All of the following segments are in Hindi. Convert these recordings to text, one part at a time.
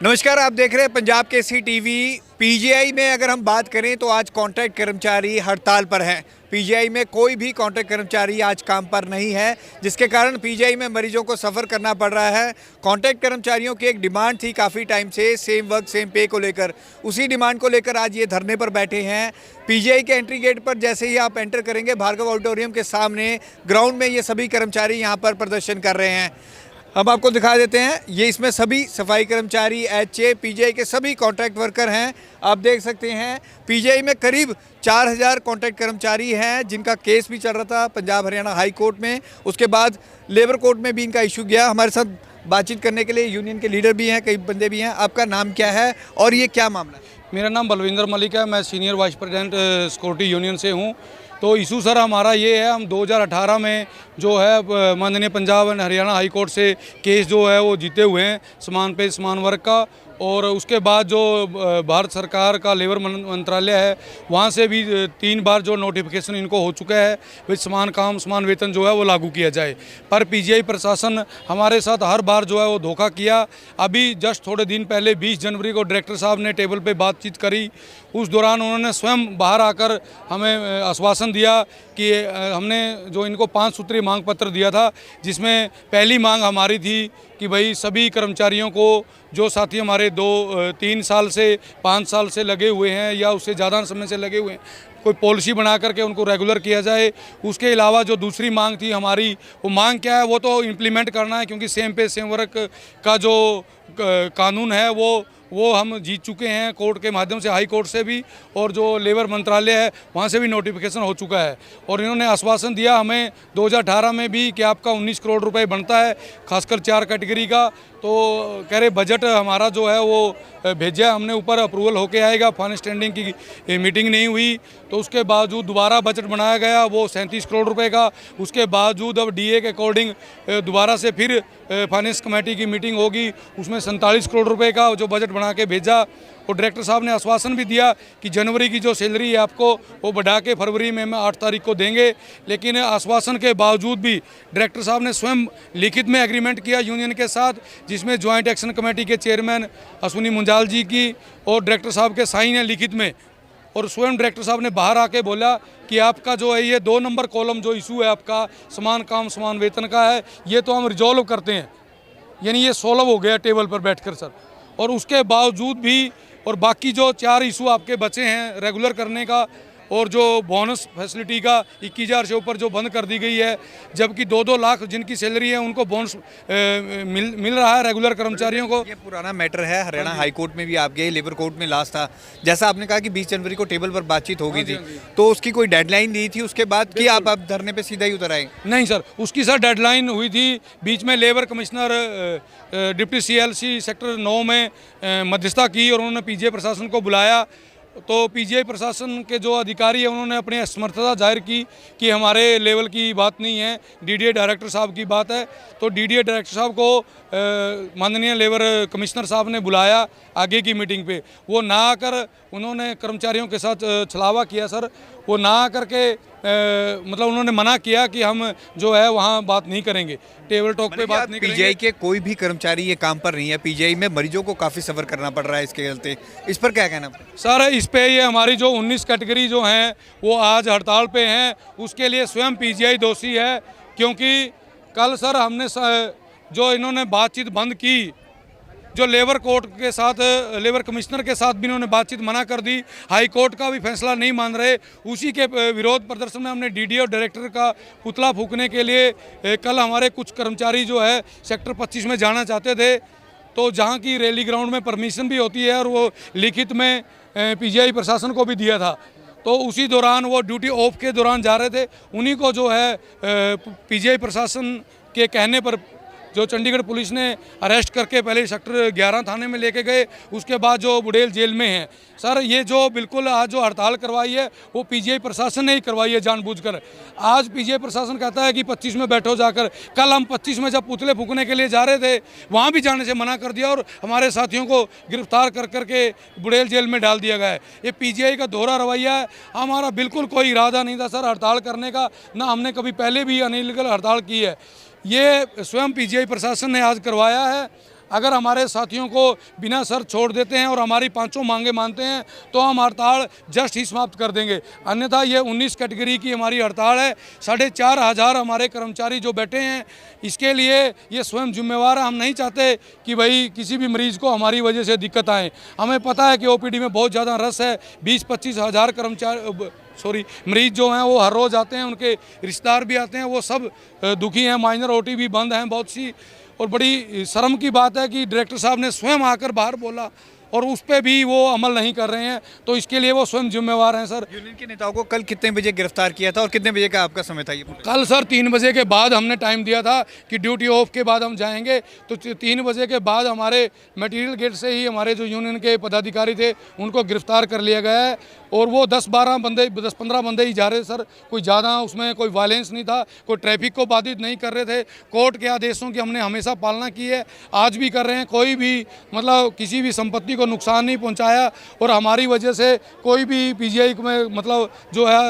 नमस्कार, आप देख रहे हैं पंजाब केसरी टीवी। पीजीआई में अगर हम बात करें तो आज कॉन्ट्रैक्ट कर्मचारी हड़ताल पर हैं। पीजीआई में कोई भी कॉन्ट्रैक्ट कर्मचारी आज काम पर नहीं है, जिसके कारण पीजीआई में मरीजों को सफ़र करना पड़ रहा है। कॉन्ट्रैक्ट कर्मचारियों की एक डिमांड थी काफ़ी टाइम से, सेम वर्क सेम पे को लेकर। उसी डिमांड को लेकर आज ये धरने पर बैठे हैं। पीजीआई के एंट्री गेट पर जैसे ही आप एंटर करेंगे, भार्गव ऑडिटोरियम के सामने ग्राउंड में ये सभी कर्मचारी यहाँ पर प्रदर्शन कर रहे हैं। अब आपको दिखा देते हैं, ये इसमें सभी सफाई कर्मचारी, एचए, पीजीआई के सभी कॉन्ट्रैक्ट वर्कर हैं। आप देख सकते हैं पीजीआई में करीब 4000 कॉन्ट्रैक्ट कर्मचारी हैं, जिनका केस भी चल रहा था पंजाब हरियाणा हाई कोर्ट में। उसके बाद लेबर कोर्ट में भी इनका इशू गया। हमारे साथ बातचीत करने के लिए यूनियन के लीडर भी हैं, कई बंदे भी हैं। आपका नाम क्या है और ये क्या मामला है? मेरा नाम बलविंदर मलिक है, मैं senior vice president security union से हूँ। तो इशू सर हमारा ये है, हम 2018 में जो है माननीय Punjab and Haryana high court से केस जो है वो जीते हुए हैं समान पे समान वर्ग का। और उसके बाद जो भारत सरकार का लेबर मंत्रालय है, वहाँ से भी 3 बार जो नोटिफिकेशन इनको हो चुका है कि समान काम समान वेतन जो है वो लागू किया जाए। पर पीजीआई प्रशासन हमारे साथ हर बार जो है वो धोखा किया। अभी जस्ट थोड़े दिन पहले 20 जनवरी को डायरेक्टर साहब ने टेबल पे बातचीत करी। उस दौरान उन्होंने स्वयं बाहर आकर हमें आश्वासन दिया कि हमने जो इनको 5 सूत्रीय मांग पत्र दिया था, जिसमें पहली मांग हमारी थी कि भाई सभी कर्मचारियों को जो साथी हमारे 2-3 साल से 5 साल से लगे हुए हैं या उससे ज़्यादा समय से लगे हुए हैं, कोई पॉलिसी बना करके उनको रेगुलर किया जाए। उसके अलावा जो दूसरी मांग थी हमारी, वो मांग क्या है, वो तो इम्प्लीमेंट करना है, क्योंकि सेम पे सेम वर्क का जो कानून है वो हम जीत चुके हैं कोर्ट के माध्यम से, हाई कोर्ट से भी, और जो लेबर मंत्रालय है वहाँ से भी नोटिफिकेशन हो चुका है। और इन्होंने आश्वासन दिया हमें 2018 में भी कि आपका 19 करोड़ रुपए बनता है, खासकर 4 कैटेगरी का। तो कह रहे बजट हमारा जो है वो भेजा हमने, ऊपर अप्रूवल होके आएगा। फाइनल स्टैंडिंग की मीटिंग नहीं हुई, तो उसके बावजूद दोबारा बजट बनाया गया वो 37 करोड़ रुपए का। उसके बावजूद अब डीए के अकॉर्डिंग दोबारा से फिर फाइनेंस कमेटी की मीटिंग होगी, उसमें 47 करोड़ रुपए का जो बजट बना के भेजा। और डायरेक्टर साहब ने आश्वासन भी दिया कि जनवरी की जो सैलरी है आपको वो बढ़ा के फरवरी में 8 तारीख को देंगे। लेकिन आश्वासन के बावजूद भी डायरेक्टर साहब ने स्वयं लिखित में एग्रीमेंट किया यूनियन के साथ, जिसमें ज्वाइंट एक्शन कमेटी के चेयरमैन अश्विनी मुंजाल जी की और डायरेक्टर साहब के साइन है लिखित में। और स्वयं डायरेक्टर साहब ने बाहर आके बोला कि आपका जो है ये 2 नंबर कॉलम जो इशू है आपका समान काम समान वेतन का है, ये तो हम रिजॉल्व करते हैं, यानी ये सॉल्व हो गया टेबल पर बैठकर सर। और उसके बावजूद भी और बाकी जो 4 इशू आपके बचे हैं रेगुलर करने का, और जो बोनस फैसिलिटी का 21,000 से ऊपर जो बंद कर दी गई है, जबकि 2-2 लाख जिनकी सैलरी है उनको बोनस मिल रहा है रेगुलर कर्मचारियों को। ये पुराना मैटर है, हरियाणा हाई कोर्ट में भी आप गए, लेबर कोर्ट में लास्ट था। जैसा आपने कहा कि 20 जनवरी को टेबल पर बातचीत हो गई थी, तो उसकी कोई डेडलाइन दी थी उसके बाद कि आप धरने पे सीधा ही उतर आए? नहीं सर, उसकी सर डेडलाइन हुई थी। बीच में labour commissioner deputy CLC sector 9 में मध्यस्थता की और उन्होंने पीजीआई प्रशासन को बुलाया। तो पीजीआई प्रशासन के जो अधिकारी हैं उन्होंने अपनी असमर्थता जाहिर की कि हमारे लेवल की बात नहीं है, डीडीए डायरेक्टर साहब की बात है। तो डीडीए डायरेक्टर साहब को माननीय लेबर कमिश्नर साहब ने बुलाया आगे की मीटिंग पे। वो ना आकर उन्होंने कर्मचारियों के साथ छलावा किया सर। वो ना आकर के मतलब उन्होंने मना किया कि हम जो है वहाँ बात नहीं करेंगे, टेबल टॉक पे बात नहीं करेंगे। पीजीआई के कोई भी कर्मचारी ये काम पर नहीं है। पीजीआई में मरीजों को काफ़ी सफ़र करना पड़ रहा है इसके चलते, इस पर क्या कहना सर? इस पे ये हमारी जो 19 कैटेगरी जो हैं वो आज हड़ताल पे हैं, उसके लिए स्वयं पीजीआई दोषी है। क्योंकि कल सर हमने जो इन्होंने बातचीत बंद की, जो लेबर कोर्ट के साथ लेबर कमिश्नर के साथ भी इन्होंने बातचीत मना कर दी, हाई कोर्ट का भी फैसला नहीं मान रहे, उसी के विरोध प्रदर्शन में हमने डीडीए और डायरेक्टर का पुतला फूंकने के लिए कल हमारे कुछ कर्मचारी जो है सेक्टर 25 में जाना चाहते थे। तो जहाँ की रैली ग्राउंड में परमिशन भी होती है और वो लिखित में पीजीआई प्रशासन को भी दिया था। तो उसी दौरान वो ड्यूटी ऑफ के दौरान जा रहे थे, उन्हीं को जो है पीजीआई प्रशासन के कहने पर जो चंडीगढ़ पुलिस ने अरेस्ट करके पहले सेक्टर 11 थाने में लेके गए, उसके बाद जो बुड़ेल जेल में हैं। सर ये जो बिल्कुल आज जो हड़ताल करवाई है वो पीजीआई प्रशासन ने ही करवाई है जानबूझकर। आज पीजीआई प्रशासन कहता है कि 25 में बैठो जाकर। कल हम 25 में जब पुतले फूंकने के लिए जा रहे थे, वहाँ भी जाने से मना कर दिया और हमारे साथियों को गिरफ्तार कर करके बुड़ेल जेल में डाल दिया गया है। ये पीजीआई का दोहरा रवैया है। हमारा बिल्कुल कोई इरादा नहीं था सर हड़ताल करने का, ना हमने कभी पहले भी अनइलीगल हड़ताल की है। ये स्वयं पीजीआई प्रशासन ने आज करवाया है। अगर हमारे साथियों को बिना शर्त छोड़ देते हैं और हमारी पांचों मांगे मानते हैं तो हम हड़ताल जस्ट ही समाप्त कर देंगे। अन्यथा ये 19 कैटेगरी की हमारी हड़ताल है। 4,500 हमारे कर्मचारी जो बैठे हैं, इसके लिए ये स्वयं जिम्मेवार है। हम नहीं चाहते कि भाई किसी भी मरीज़ को हमारी वजह से दिक्कत आए। हमें पता है कि ओपीडी में बहुत ज़्यादा रस है। 20-25 हज़ार मरीज जो हैं वो हर रोज़ आते हैं, उनके रिश्तेदार भी आते हैं, वो सब दुखी हैं। माइनर ओटी भी बंद हैं बहुत सी। और बड़ी शर्म की बात है कि डायरेक्टर साहब ने स्वयं आकर बाहर बोला और उस पर भी वो अमल नहीं कर रहे हैं, तो इसके लिए वो स्वयं जिम्मेवार हैं। सर, यूनियन के नेताओं को कल कितने बजे गिरफ्तार किया था और कितने बजे का आपका समय था? ये कल सर 3 बजे के बाद हमने टाइम दिया था कि ड्यूटी ऑफ के बाद हम जाएंगे, तो 3 बजे के बाद हमारे मटेरियल गेट से ही हमारे जो यूनियन के पदाधिकारी थे उनको गिरफ्तार कर लिया गया है। और वो 10-15 बंदे ही जा रहे सर, कोई ज़्यादा उसमें कोई वायलेंस नहीं था, कोई ट्रैफिक को बाधित नहीं कर रहे थे। कोर्ट के आदेशों की हमने हमेशा पालना की है, आज भी कर रहे हैं। कोई भी मतलब किसी भी संपत्ति को नुकसान नहीं पहुंचाया और हमारी वजह से कोई भी पीजीआई में मतलब जो है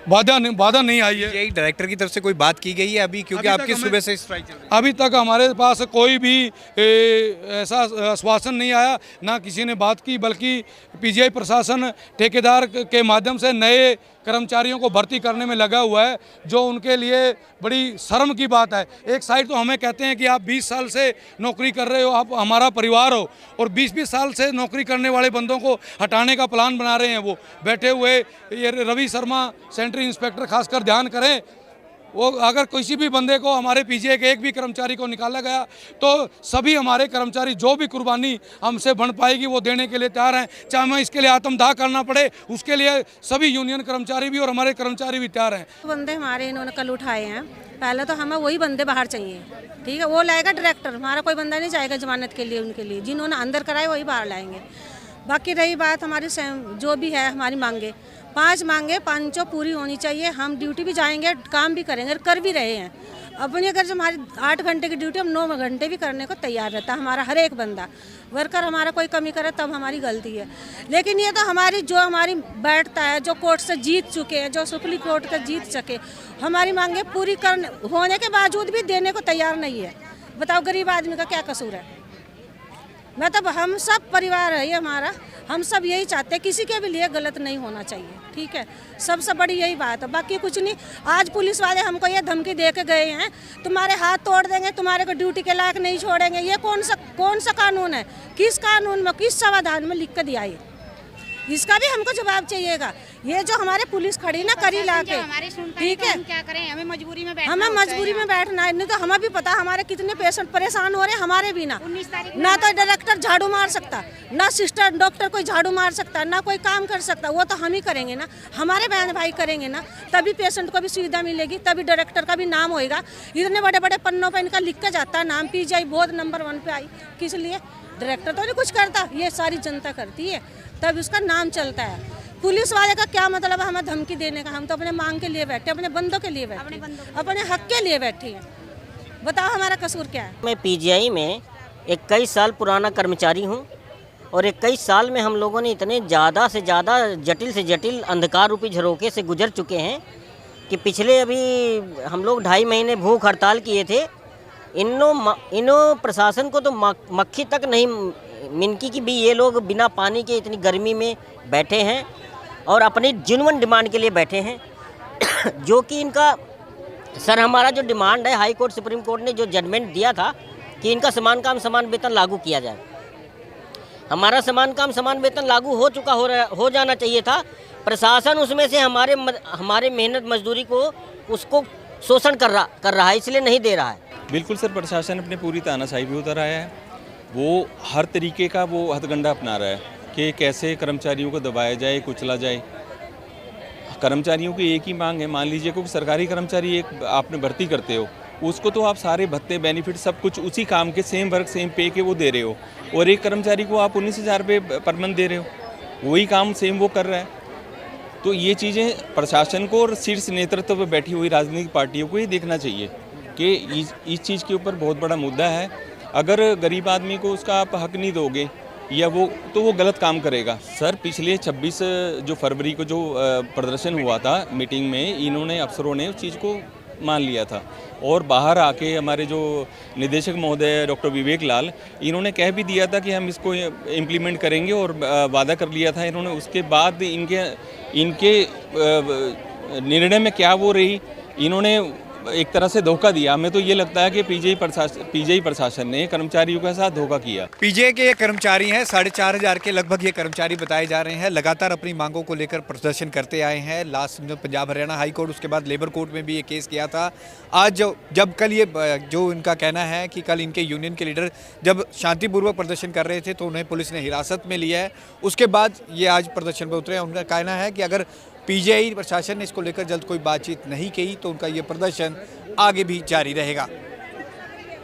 बाधा नहीं आई है। पीजीआई डायरेक्टर की तरफ से कोई बात की गई है अभी, क्योंकि आपकी सुबह से स्ट्राइक चल रही है? अभी तक हमारे पास कोई भी ऐसा आश्वासन नहीं आया, ना किसी ने बात की, बल्कि पीजीआई प्रशासन ठेकेदार के माध्यम से नए कर्मचारियों को भर्ती करने में लगा हुआ है, जो उनके लिए बड़ी शर्म की बात है। एक साइड तो हमें कहते हैं कि आप 20 साल से नौकरी कर रहे हो, आप हमारा परिवार हो, और 20-20 साल से नौकरी करने वाले बंदों को हटाने का प्लान बना रहे हैं। वो बैठे हुए ये रवि शर्मा सेंट्री इंस्पेक्टर खासकर ध्यान करें, वो अगर किसी भी बंदे को, हमारे पीजीआई के एक भी कर्मचारी को निकाला गया तो सभी हमारे कर्मचारी जो भी कुर्बानी हमसे बन पाएगी वो देने के लिए तैयार हैं। चाहे हमें इसके लिए आत्मदाह करना पड़े, उसके लिए सभी यूनियन कर्मचारी भी और हमारे कर्मचारी भी तैयार हैं। बंदे हमारे इन्होंने कल उठाए हैं, पहले तो हमें वही बंदे बाहर चाहिए, ठीक है, वो लाएगा डायरेक्टर, हमारा कोई बंदा नहीं जाएगा जमानत के लिए। उनके लिए जिन्होंने अंदर कराए वही बाहर लाएंगे। बाकी रही बात हमारी जो भी है हमारी मांगे, 5 मांगे 5 पूरी होनी चाहिए। हम ड्यूटी भी जाएंगे, काम भी करेंगे, कर भी रहे हैं। अपनी अगर जो हमारी 8 घंटे की ड्यूटी, हम 9 घंटे भी करने को तैयार रहता है हमारा हर एक बंदा। वर्कर हमारा कोई कमी करे तब हमारी गलती है, लेकिन ये तो हमारी बैठता है, जो कोर्ट से जीत चुके हैं, जो सुप्रीम कोर्ट का जीत सके, हमारी मांगे पूरी करने होने के बावजूद भी देने को तैयार नहीं है। बताओ गरीब आदमी का क्या कसूर है? मतलब हम सब परिवार है ये हमारा, हम सब यही चाहते हैं, किसी के भी लिए गलत नहीं होना चाहिए, ठीक है। सबसे बड़ी यही बात है, बाकी कुछ नहीं। आज पुलिस वाले हमको ये धमकी दे के गए हैं, तुम्हारे हाथ तोड़ देंगे, तुम्हारे को ड्यूटी के लायक नहीं छोड़ेंगे। ये कौन सा कानून है? किस कानून में, किस संविधान में लिख कर दिया है? इसका भी हमको जवाब चाहिएगा। ये जो हमारे पुलिस खड़ी ना करी ला के, ठीक है, क्या करें, हमें मजबूरी में बैठना है। नहीं तो हमें भी पता हमारे कितने पेशेंट परेशान हो रहे हैं, हमारे भी ना। ना तो डायरेक्टर झाड़ू मार सकता, ना सिस्टर डॉक्टर कोई झाड़ू मार सकता, ना कोई काम कर सकता। वो तो हम ही करेंगे ना, हमारे बहन भाई करेंगे ना, तभी पेशेंट को भी सुविधा मिलेगी, तभी डायरेक्टर का भी नाम होएगा। इतने बड़े बड़े पन्नों पर इनका लिख के जाता है नाम, पीजीआई बहुत नंबर 1 पे आई। किस लिए? डायरेक्टर तो नहीं कुछ करता, ये सारी जनता करती है, तब उसका नाम चलता है। पुलिस वाले का क्या मतलब है हमें धमकी देने का? हम तो अपने मांग के लिए बैठे, अपने बंदों के लिए बैठे, अपने हक के लिए बैठे हैं। बताओ हमारा कसूर क्या है? मैं पीजीआई में 21 साल पुराना कर्मचारी हूं और 21 साल में हम लोगों ने इतने ज़्यादा से ज़्यादा जटिल से जटिल अंधकार रूपी झरोके से गुजर चुके हैं कि पिछले अभी हम लोग 2.5 महीने भूख हड़ताल किए थे। इनो प्रशासन को तो मक्खी तक नहीं मिनकी की भी ये लोग बिना पानी के इतनी गर्मी में बैठे हैं और अपनी जेन्युइन डिमांड के लिए बैठे हैं जो कि इनका सर, हमारा जो डिमांड है, हाई कोर्ट सुप्रीम कोर्ट ने जो जजमेंट दिया था कि इनका समान काम समान वेतन लागू किया जाए। हमारा समान काम समान वेतन लागू हो चुका हो जाना चाहिए था। प्रशासन उसमें से हमारे मेहनत मजदूरी को उसको शोषण कर रहा है, इसलिए नहीं दे रहा है। बिल्कुल सर, प्रशासन अपने पूरी तानाशाही भी उतर आया है। वो हर तरीके का वो हथकंडा अपना रहा है कि कैसे कर्मचारियों को दबाया जाए, कुचला जाए। कर्मचारियों की एक ही मांग है, मान लीजिए कोई सरकारी कर्मचारी एक आपने भर्ती करते हो, उसको तो आप सारे भत्ते बेनिफिट सब कुछ उसी काम के सेम वर्क सेम पे के वो दे रहे हो, और एक कर्मचारी को आप 19,000 रुपये पर मंथ दे रहे हो, वही काम सेम वो कर रहा है। तो ये चीज़ें प्रशासन को और शीर्ष नेतृत्व पर बैठी हुई राजनीतिक पार्टियों को ये देखना चाहिए कि इस चीज़ के ऊपर बहुत बड़ा मुद्दा है। अगर गरीब आदमी को उसका आप हक नहीं दोगे या वो गलत काम करेगा। सर, पिछले 26 जो फरवरी को जो प्रदर्शन हुआ था मीटिंग में, इन्होंने अफसरों ने उस चीज़ को मान लिया था। और बाहर आके हमारे जो निदेशक महोदय डॉक्टर विवेक लाल, इन्होंने कह भी दिया था कि हम इसको इम्प्लीमेंट करेंगे और वादा कर लिया था इन्होंने। उसके बाद इनके निर्णय में क्या वो रही, इन्होंने एक तरह से धोखा दिया। हमें तो ये लगता है कि पीजीआई प्रशासन ने कर्मचारियों के साथ धोखा किया। पीजीआई के ये कर्मचारी हैं, 4,500 के लगभग ये कर्मचारी बताए जा रहे हैं, लगातार अपनी मांगों को लेकर प्रदर्शन करते आए हैं। लास्ट में पंजाब हरियाणा हाई कोर्ट, उसके बाद लेबर कोर्ट में भी ये केस किया था। आज जब कल ये जो इनका कहना है कि कल इनके यूनियन के लीडर जब शांतिपूर्वक प्रदर्शन कर रहे थे तो उन्हें पुलिस ने हिरासत में लिया है, उसके बाद ये आज प्रदर्शन पर उतरे हैं। उनका कहना है कि अगर पीजीआई प्रशासन ने इसको लेकर जल्द कोई बातचीत नहीं की तो उनका ये प्रदर्शन आगे भी जारी रहेगा।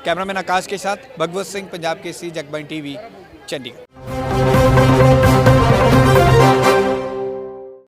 कैमरामैन आकाश के साथ भगवत सिंह, पंजाब केसरी, जगबानी टीवी, चंडीगढ़।